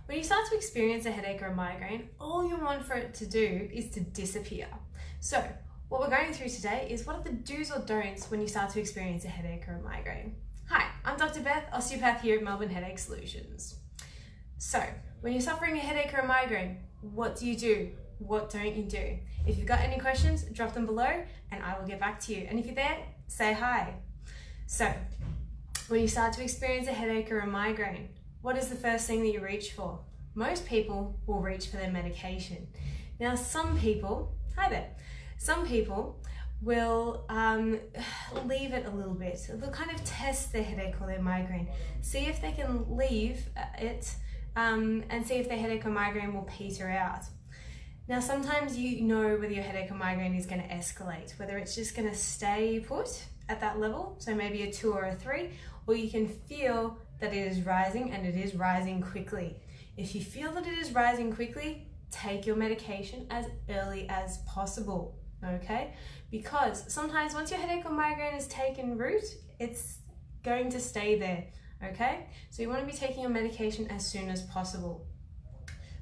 When you start to experience a headache or a migraine, all you want for it to do is to disappear. So what we're going through today is what are the do's or don'ts when you start to experience a headache or a migraine. Hi, I'm Dr. Beth, osteopath here at Melbourne Headache Solutions. So when you're suffering a headache or a migraine, what do you do? What don't you do? If you've got any questions, drop them below and I will get back to you. And if you're there, say hi. So when you start to experience a headache or a migraine, what is the first thing that you reach for? Most people will reach for their medication. Now some people, hi there, some people will leave it a little bit. They'll kind of test their headache or their migraine, see if they can leave it and see if their headache or migraine will peter out. Now sometimes you know whether your headache or migraine is going to escalate, whether it's just going to stay put at that level, so maybe a 2 or a 3, or you can feel that it is rising and it is rising quickly. If you feel that it is rising quickly, take your medication as early as possible, okay? Because sometimes once your headache or migraine has taken root, it's going to stay there, okay? So you want to be taking your medication as soon as possible.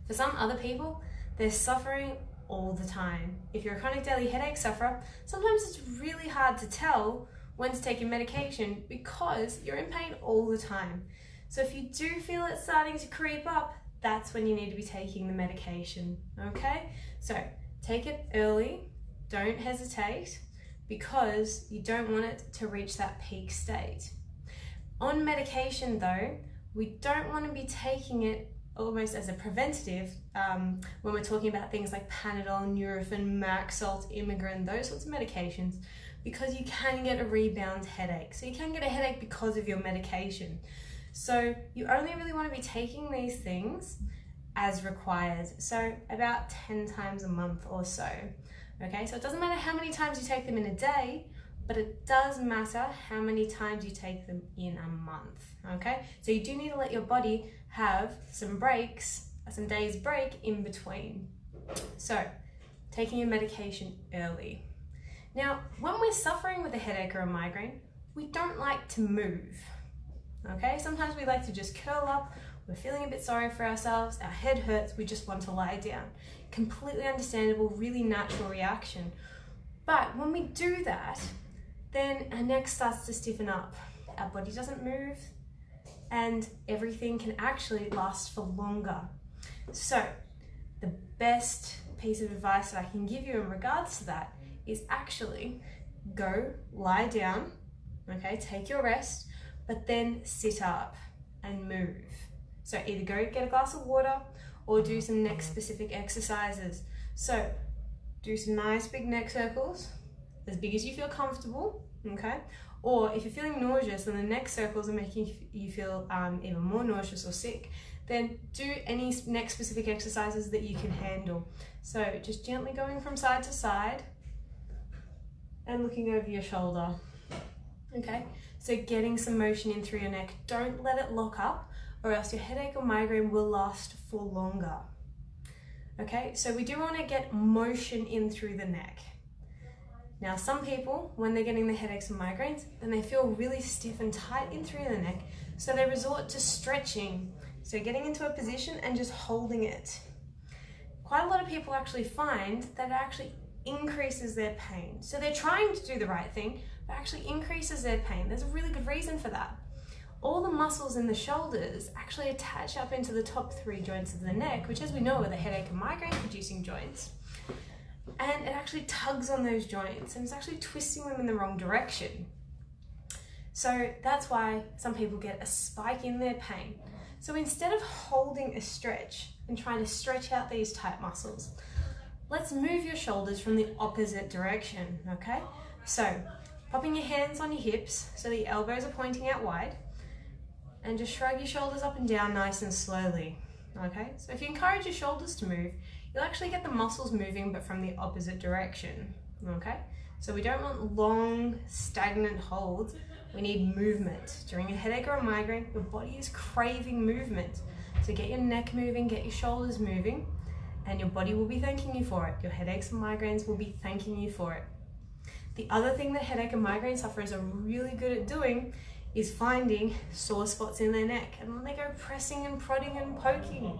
For some other people, they're suffering all the time. If you're a chronic daily headache sufferer, sometimes it's really hard to tell when to take your medication because you're in pain all the time. So if you do feel it starting to creep up, that's when you need to be taking the medication, okay? So take it early, don't hesitate, because you don't want it to reach that peak state. On medication though, we don't want to be taking it almost as a preventative when we're talking about things like Panadol, Nurofen, Maxalt, Imigrin, those sorts of medications, because you can get a rebound headache. So you can get a headache because of your medication. So you only really want to be taking these things as required, so about 10 times a month or so. Okay, so it doesn't matter how many times you take them in a day, but it does matter how many times you take them in a month, okay? So you do need to let your body have some breaks, some days break in between. So taking your medication early. Now, when we're suffering with a headache or a migraine, we don't like to move, okay? Sometimes we like to just curl up, we're feeling a bit sorry for ourselves, our head hurts, we just want to lie down. Completely understandable, really natural reaction. But when we do that, then our neck starts to stiffen up, our body doesn't move, and everything can actually last for longer. So the best piece of advice that I can give you in regards to that is actually go lie down, okay, take your rest, but then sit up and move. So either go get a glass of water or do some neck specific exercises. So do some nice big neck circles, as big as you feel comfortable, okay? Or if you're feeling nauseous and the neck circles are making you feel even more nauseous or sick, then do any neck specific exercises that you can handle. So just gently going from side to side and looking over your shoulder, okay? So getting some motion in through your neck. Don't let it lock up, or else your headache or migraine will last for longer. Okay, so we do want to get motion in through the neck. Now some people, when they're getting the headaches and migraines, then they feel really stiff and tight in through the neck, so they resort to stretching. So getting into a position and just holding it. Quite a lot of people actually find that it actually increases their pain. So they're trying to do the right thing, but actually increases their pain. There's a really good reason for that. All the muscles in the shoulders actually attach up into the top 3 joints of the neck, which as we know are the headache and migraine producing joints. And it actually tugs on those joints and it's actually twisting them in the wrong direction. So that's why some people get a spike in their pain. So instead of holding a stretch and trying to stretch out these tight muscles, let's move your shoulders from the opposite direction, okay? So popping your hands on your hips so the elbows are pointing out wide, and just shrug your shoulders up and down nice and slowly, okay? So if you encourage your shoulders to move, you'll actually get the muscles moving but from the opposite direction, okay? So we don't want long, stagnant holds. We need movement. During a headache or a migraine, your body is craving movement. So get your neck moving, get your shoulders moving, and your body will be thanking you for it. Your headaches and migraines will be thanking you for it. The other thing that headache and migraine sufferers are really good at doing is finding sore spots in their neck, and then they go pressing and prodding and poking.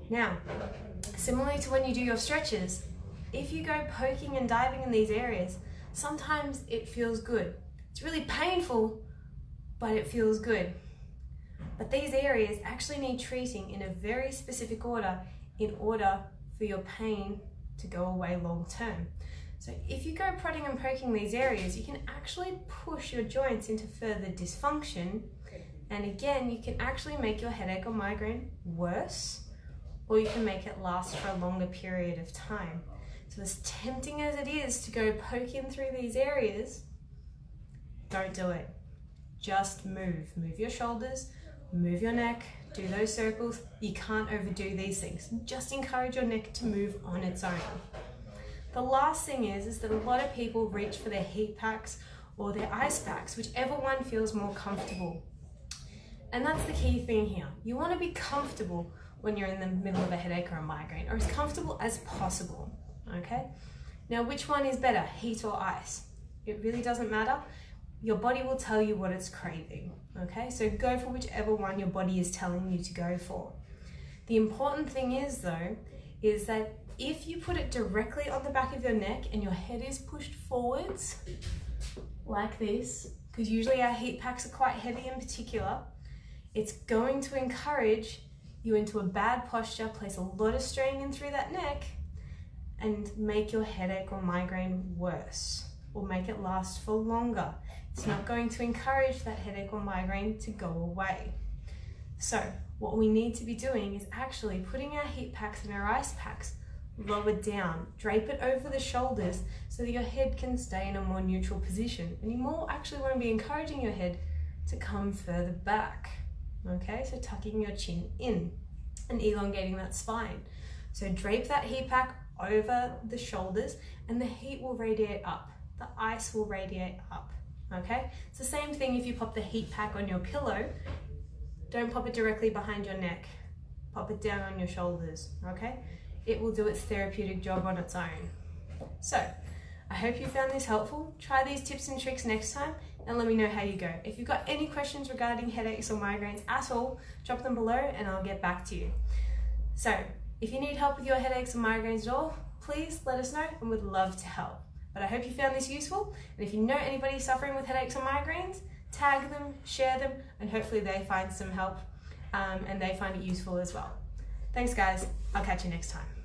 Now, similarly to when you do your stretches, if you go poking and diving in these areas, sometimes it feels good. It's really painful, but it feels good. But these areas actually need treating in a very specific order in order for your pain to go away long term. So if you go prodding and poking these areas, you can actually push your joints into further dysfunction. And again, you can actually make your headache or migraine worse, or you can make it last for a longer period of time. So as tempting as it is to go poking through these areas, don't do it. Just move. Move your shoulders, move your neck, do those circles. You can't overdo these things. Just encourage your neck to move on its own. The last thing is that a lot of people reach for their heat packs or their ice packs, whichever one feels more comfortable. And that's the key thing here. You want to be comfortable when you're in the middle of a headache or a migraine, or as comfortable as possible, okay? Now, which one is better, heat or ice? It really doesn't matter. Your body will tell you what it's craving, okay? So go for whichever one your body is telling you to go for. The important thing is though, is that if you put it directly on the back of your neck and your head is pushed forwards, like this, because usually our heat packs are quite heavy in particular, it's going to encourage you into a bad posture, place a lot of strain in through that neck, and make your headache or migraine worse, or make it last for longer. It's not going to encourage that headache or migraine to go away. So what we need to be doing is actually putting our heat packs and our ice packs lower down, drape it over the shoulders so that your head can stay in a more neutral position. And you more actually want to be encouraging your head to come further back. Okay, so tucking your chin in and elongating that spine. So drape that heat pack over the shoulders and the heat will radiate up. The ice will radiate up, okay? It's the same thing if you pop the heat pack on your pillow. Don't pop it directly behind your neck. Pop it down on your shoulders, okay? It will do its therapeutic job on its own. So, I hope you found this helpful. Try these tips and tricks next time and let me know how you go. If you've got any questions regarding headaches or migraines at all, drop them below and I'll get back to you. So, if you need help with your headaches or migraines at all, please let us know and we'd love to help. But I hope you found this useful, and if you know anybody suffering with headaches or migraines, tag them, share them, and hopefully they find some help and they find it useful as well. Thanks guys, I'll catch you next time.